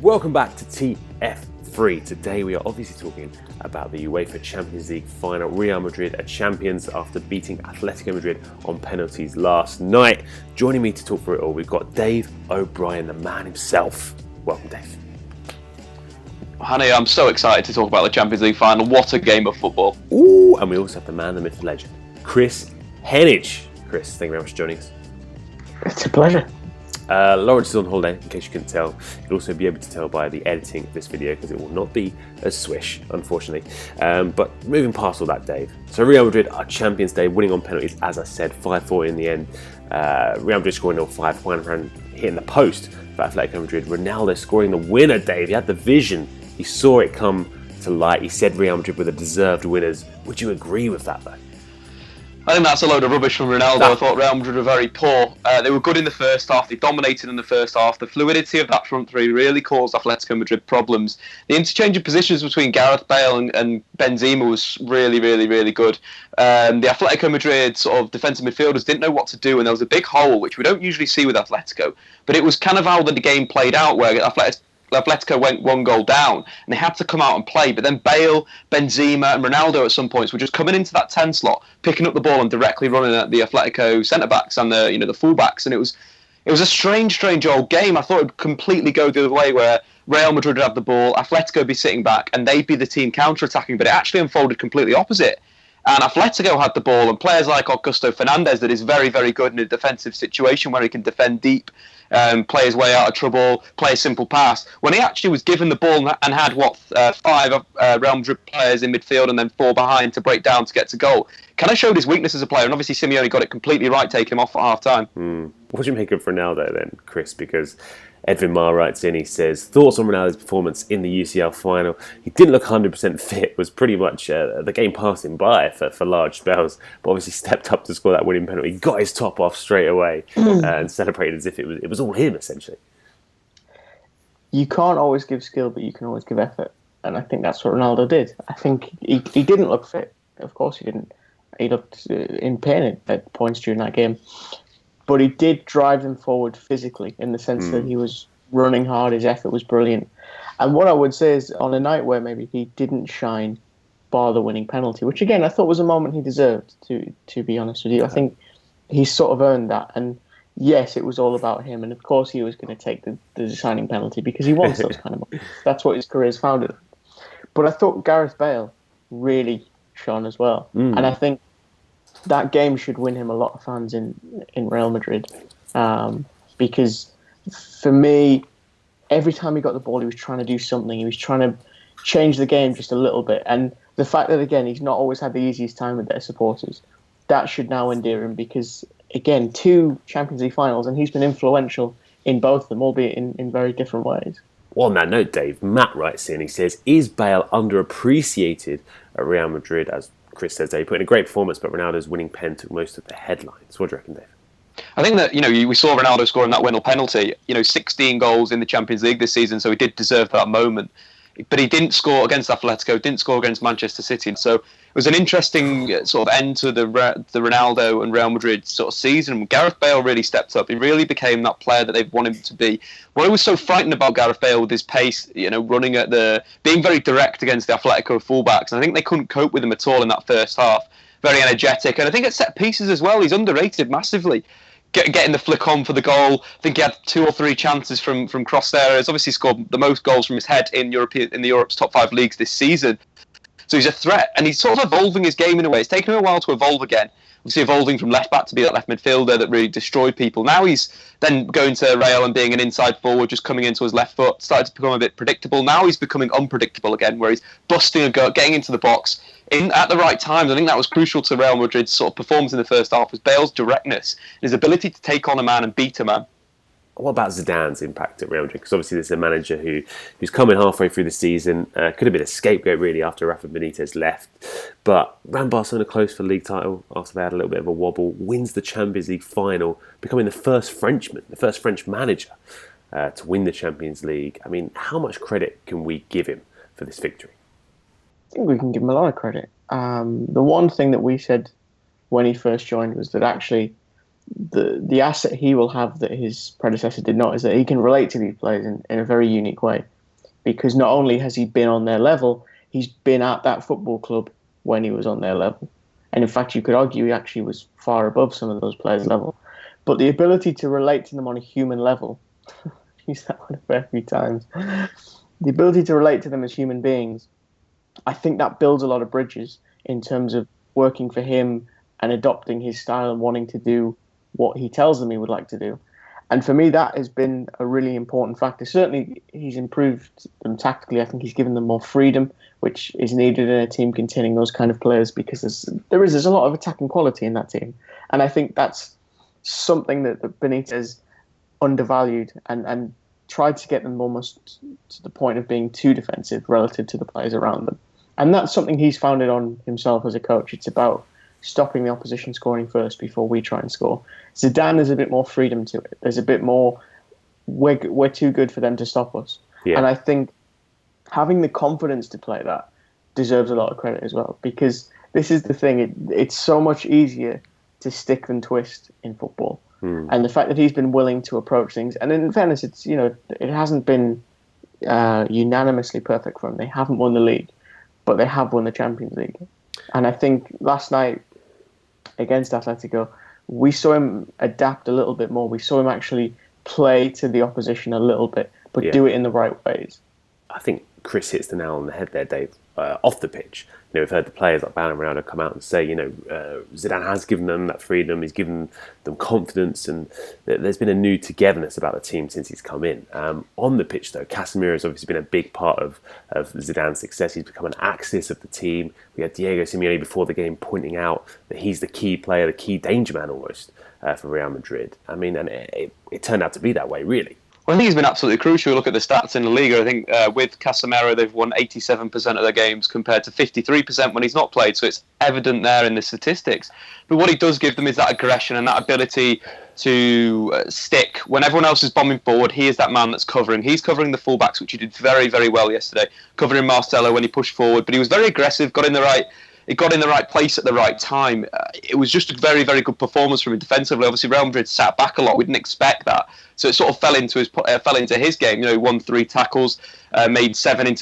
Welcome back to TF3. Today we are obviously talking about the UEFA Champions League final. Real Madrid are champions after beating Atletico Madrid on penalties last night. Joining me to talk through it all, we've got Dave O'Brien, the man himself. Welcome, Dave. Honey, I'm so excited to talk about the Champions League final. What a game of football. Ooh, and we also have the man, the myth, the legend, Kris Henage. Kris, thank you very much for joining us. It's a pleasure. Lawrence is on holiday, in case you couldn't tell. You'll also be able to tell by the editing of this video because it will not be as swish, unfortunately. But moving past all that, Dave. So Real Madrid are champions today, winning on penalties, as I said, 5-4 in the end. Real Madrid scoring 0-5, Juan hitting the post for Atletico Madrid. Ronaldo scoring the winner, Dave. He had the vision. He saw it come to light. He said Real Madrid were the deserved winners. Would you agree with that, though? I think that's a load of rubbish from Ronaldo. I thought Real Madrid were very poor. They were good in the first half. They dominated in the first half. The fluidity of that front three really caused Atletico Madrid problems. The interchange of positions between Gareth Bale and Benzema was really, really, really good. The Atletico Madrid sort of defensive midfielders didn't know what to do, and there was a big hole, which we don't usually see with Atletico. But it was kind of how the game played out, where Atletico went one goal down and they had to come out and play, but then Bale, Benzema and Ronaldo at some points were just coming into that 10 slot, picking up the ball and directly running at the Atletico centre-backs and the full-backs, and it was a strange old game. I thought it would completely go the other way, where Real Madrid would have the ball, Atletico would be sitting back and they'd be the team counter-attacking, but it actually unfolded completely opposite. And Atletico had the ball, and players like Augusto Fernandez that is very, very good in a defensive situation where he can defend deep, play his way out of trouble, play a simple pass. When he actually was given the ball and had, five Real Madrid players in midfield and then four behind to break down to get to goal, kind of showed his weakness as a player. And obviously Simeone got it completely right, taking him off at half-time. What do you make of Ronaldo then, Kris? Because Edwin Marr writes in, he says, thoughts on Ronaldo's performance in the UCL final. He didn't look 100% fit, was pretty much the game passed him by for large spells, but obviously stepped up to score that winning penalty, got his top off straight away and celebrated as if it was all him, essentially. You can't always give skill, but you can always give effort. And I think that's what Ronaldo did. I think he didn't look fit. Of course he didn't. He looked in pain at points during that game. But he did drive them forward physically in the sense that he was running hard, his effort was brilliant. And what I would say is, on a night where maybe he didn't shine, bar the winning penalty, which again I thought was a moment he deserved, to be honest with you. I think he sort of earned that. And yes, it was all about him. And of course he was going to take the deciding penalty because he wants those kind of moments. That's what his career is founded on. But I thought Gareth Bale really shone as well. And I think that game should win him a lot of fans in Real Madrid, because for me, every time he got the ball, he was trying to do something. He was trying to change the game just a little bit. And the fact that, again, he's not always had the easiest time with their supporters, that should now endear him because, again, 2 Champions League finals, and he's been influential in both of them, albeit in very different ways. Well, on that note, Dave, Matt writes in, he says, is Bale underappreciated at Real Madrid? As Kris says, they put in a great performance, but Ronaldo's winning pen took most of the headlines. What do you reckon, Dave? I think that, we saw Ronaldo scoring that winner penalty, 16 goals in the Champions League this season, so he did deserve that moment. But he didn't score against Atletico, didn't score against Manchester City. So it was an interesting sort of end to the Ronaldo and Real Madrid sort of season. Gareth Bale really stepped up. He really became that player that they've wanted him to be. What was so frightening about Gareth Bale with his pace, running being very direct against the Atletico fullbacks. And I think they couldn't cope with him at all in that first half. Very energetic. And I think at set pieces as well, he's underrated massively. Getting the flick on for the goal. I think he had 2 or 3 chances from crossed areas. Obviously scored the most goals from his head in Europe's top 5 leagues this season. So he's a threat, and he's sort of evolving his game in a way. It's taken him a while to evolve again. Obviously evolving from left back to be that left midfielder that really destroyed people. Now he's then going to Real and being an inside forward, just coming into his left foot, started to become a bit predictable. Now he's becoming unpredictable again, where he's busting a gut, getting into the box at the right times. I think that was crucial to Real Madrid's sort of performance in the first half, was Bale's directness, his ability to take on a man and beat a man. What about Zidane's impact at Real Madrid? Because obviously there's a manager who's coming halfway through the season, could have been a scapegoat really after Rafa Benitez left, but ran Barcelona close for the league title after they had a little bit of a wobble, wins the Champions League final, becoming the first French manager to win the Champions League. I mean, how much credit can we give him for this victory? I think we can give him a lot of credit. The one thing that we said when he first joined was that actually the asset he will have that his predecessor did not is that he can relate to these players in a very unique way. Because not only has he been on their level, he's been at that football club when he was on their level. And in fact, you could argue he actually was far above some of those players' level. But the ability to relate to them on a human level, I've used that one a fair few times, the ability to relate to them as human beings, I think that builds a lot of bridges in terms of working for him and adopting his style and wanting to do what he tells them he would like to do. And for me, that has been a really important factor. Certainly, he's improved them tactically. I think he's given them more freedom, which is needed in a team containing those kind of players, because there's a lot of attacking quality in that team. And I think that's something that Benitez undervalued and tried to get them almost to the point of being too defensive relative to the players around them. And that's something he's founded on himself as a coach. It's about stopping the opposition scoring first before we try and score. Zidane has a bit more freedom to it. There's a bit more, we're too good for them to stop us. Yeah. And I think having the confidence to play that deserves a lot of credit as well, because this is the thing, it's so much easier to stick than twist in football. And the fact that he's been willing to approach things, and in fairness, it's, it hasn't been unanimously perfect for him. They haven't won the league, but they have won the Champions League. And I think last night against Atletico, we saw him adapt a little bit more. We saw him actually play to the opposition a little bit, but do it in the right ways. I think Kris hits the nail on the head there, Dave. Off the pitch, we've heard the players like Bale and Ronaldo come out and say, Zidane has given them that freedom, he's given them confidence, and there's been a new togetherness about the team since he's come in. On the pitch, though, Casemiro has obviously been a big part of Zidane's success. He's become an axis of the team. We had Diego Simeone before the game pointing out that he's the key player, the key danger man almost for Real Madrid. I mean, and it turned out to be that way, really. Well, I think he's been absolutely crucial. Look at the stats in La Liga. I think with Casemiro, they've won 87% of their games compared to 53% when he's not played. So it's evident there in the statistics. But what he does give them is that aggression and that ability to stick. When everyone else is bombing forward, he is that man that's covering. He's covering the fullbacks, which he did very, very well yesterday, covering Marcelo when he pushed forward. But he was very aggressive, got in the right place at the right time. It was just a very, very good performance from him defensively. Obviously, Real Madrid sat back a lot. We didn't expect that. So it sort of fell into his game. He won 3 tackles, made 7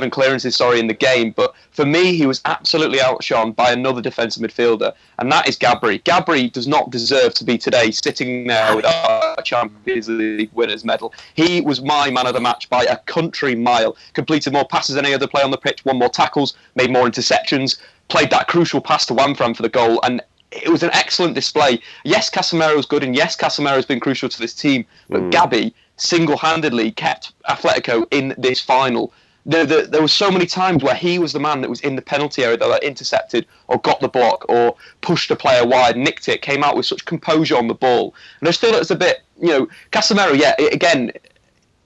clearances in the game. But for me, he was absolutely outshone by another defensive midfielder, and that is Gabri. Gabri does not deserve to be today sitting there with a Champions League winners medal. He was my man of the match by a country mile. Completed more passes than any other player on the pitch, won more tackles, made more interceptions, played that crucial pass to Juanfran for the goal, and it was an excellent display. Yes, Casemiro's good, and yes, Casemiro's been crucial to this team, but Gabi single-handedly kept Atletico in this final. There were so many times where he was the man that was in the penalty area that intercepted or got the block or pushed a player wide, nicked it, came out with such composure on the ball. And I just feel it's a bit, Casemiro, again,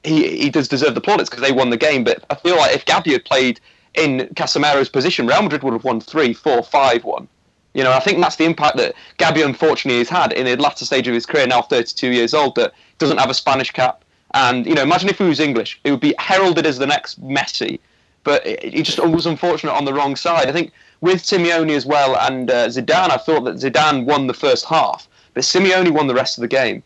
he does deserve the plaudits because they won the game, but I feel like if Gabi had played in Casemiro's position, Real Madrid would have won 3-4, 5-1. I think that's the impact that Gabi unfortunately has had in the latter stage of his career, now 32 years old, that doesn't have a Spanish cap. And, imagine if he was English. It would be heralded as the next Messi. But he just was unfortunate on the wrong side. I think with Simeone as well and Zidane, I thought that Zidane won the first half, but Simeone won the rest of the game.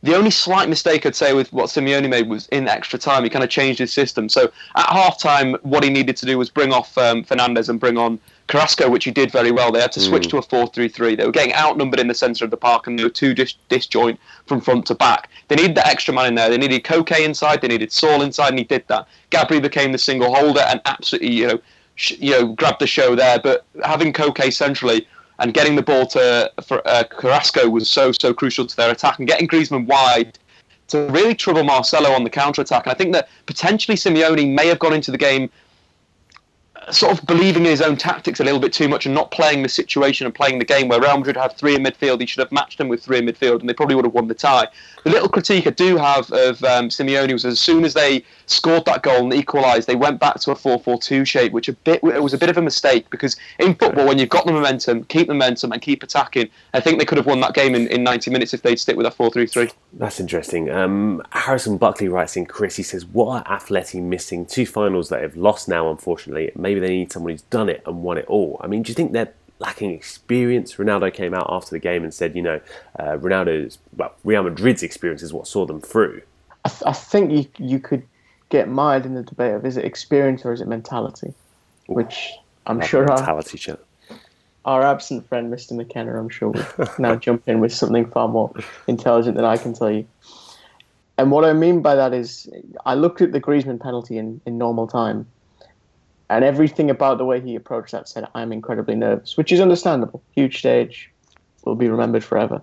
The only slight mistake I'd say with what Simeone made was in extra time. He kind of changed his system. So at half-time, what he needed to do was bring off Fernandes and bring on Carrasco, which he did very well. They had to switch to a 4-3-3. They were getting outnumbered in the centre of the park, and they were too disjoint from front to back. They needed the extra man in there. They needed Koke inside. They needed Saul inside, and he did that. Gabri became the single holder and absolutely, grabbed the show there. But having Koke centrally and getting the ball to Carrasco was so crucial to their attack, and getting Griezmann wide to really trouble Marcelo on the counter-attack. And I think that potentially Simeone may have gone into the game sort of believing in his own tactics a little bit too much and not playing the situation and playing the game where Real Madrid had 3 in midfield. He should have matched them with 3 in midfield, and they probably would have won the tie. The little critique I do have of Simeone was as soon as they scored that goal and equalised, they went back to a 4-4-2 shape, which it was a bit of a mistake, because in football, when you've got the momentum and keep attacking, I think they could have won that game in 90 minutes if they'd stick with that 4-3-3. That's interesting. Harrison Buckley writes in, Kris, he says, what are Atleti missing? 2 finals that have lost now, unfortunately. Maybe they need someone who's done it and won it all. I mean, do you think that lacking experience? Ronaldo came out after the game and said, Real Madrid's experience is what saw them through. I think you could get mired in the debate of, is it experience or is it mentality? Which I'm sure mentality chat. Our absent friend, Mr. McKenna, I'm sure will now jump in with something far more intelligent than I can tell you. And what I mean by that is, I looked at the Griezmann penalty in normal time, and everything about the way he approached that said, I'm incredibly nervous, which is understandable. Huge stage, will be remembered forever.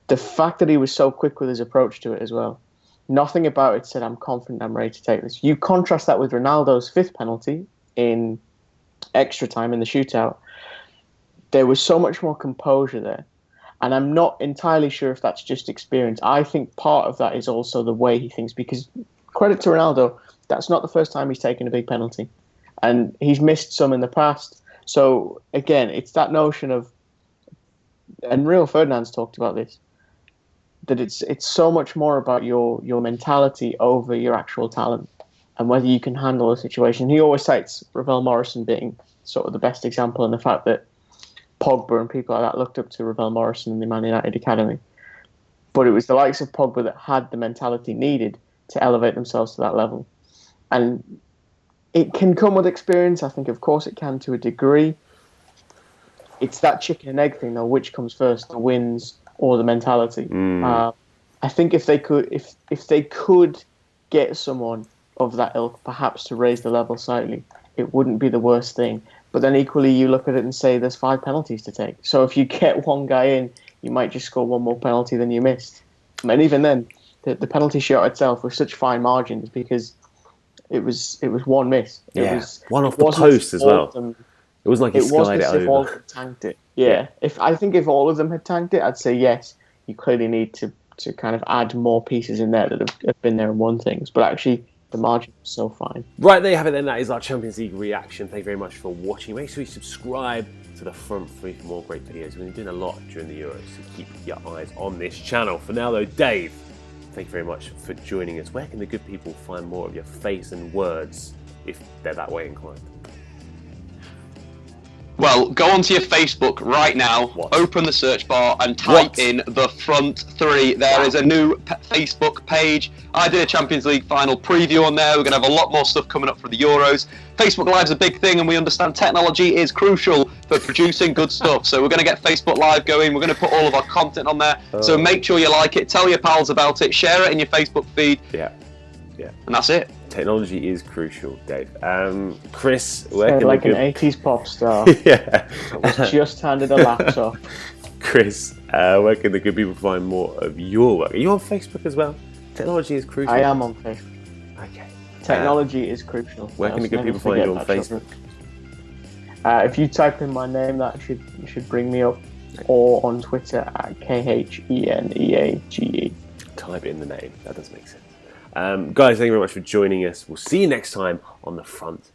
The fact that he was so quick with his approach to it as well, nothing about it said, I'm confident, I'm ready to take this. You contrast that with Ronaldo's fifth penalty in extra time in the shootout. There was so much more composure there. And I'm not entirely sure if that's just experience. I think part of that is also the way he thinks, because credit to Ronaldo, that's not the first time he's taken a big penalty. And he's missed some in the past. So, again, it's that notion of, and Rio Ferdinand's talked about this, that it's so much more about your mentality over your actual talent and whether you can handle a situation. He always cites Ravel Morrison being sort of the best example, in the fact that Pogba and people like that looked up to Ravel Morrison in the Man United academy. But it was the likes of Pogba that had the mentality needed to elevate themselves to that level. And it can come with experience. I think, of course, it can to a degree. It's that chicken and egg thing, though. Which comes first, the wins or the mentality? I think if they could get someone of that ilk, perhaps to raise the level slightly, it wouldn't be the worst thing. But then equally, you look at it and say there's 5 penalties to take. So if you get one guy in, you might just score one more penalty than you missed. And even then, the penalty shot itself was such fine margins because it was one miss. It was one off the post as well. It wasn't like he skied it over. If all of them tanked it. Yeah. I think if all of them had tanked it, I'd say yes. You clearly need to kind of add more pieces in there that have been there and won things. But actually, the margin was so fine. Right, there you have it then. That is our Champions League reaction. Thank you very much for watching. Make sure you subscribe to the Front Three for more great videos. We're doing a lot during the Euros, so keep your eyes on this channel. For now though, Dave, thank you very much for joining us. Where can the good people find more of your face and words if they're that way inclined? Well, go onto your Facebook right now, open the search bar and type in the Front Three. There is a new Facebook page. I did a Champions League final preview on there. We're going to have a lot more stuff coming up for the Euros. Facebook Live's a big thing, and we understand technology is crucial for producing good stuff. So we're going to get Facebook Live going. We're going to put all of our content on there. So make sure you like it, tell your pals about it, share it in your Facebook feed. Yeah. And that's it. Technology is crucial, Dave. Kris, where can like an 80s pop star. Yeah. Was just handed a laptop. Kris, where can the good people find more of your work? Are you on Facebook as well? Technology is crucial. I am on Facebook. Okay. Technology is crucial. Where can the good people find you on Facebook? If you type in my name, that should bring me up. Or on Twitter at KHENEAGE. Type in the name. That does make sense. Guys, thank you very much for joining us. We'll see you next time on The Front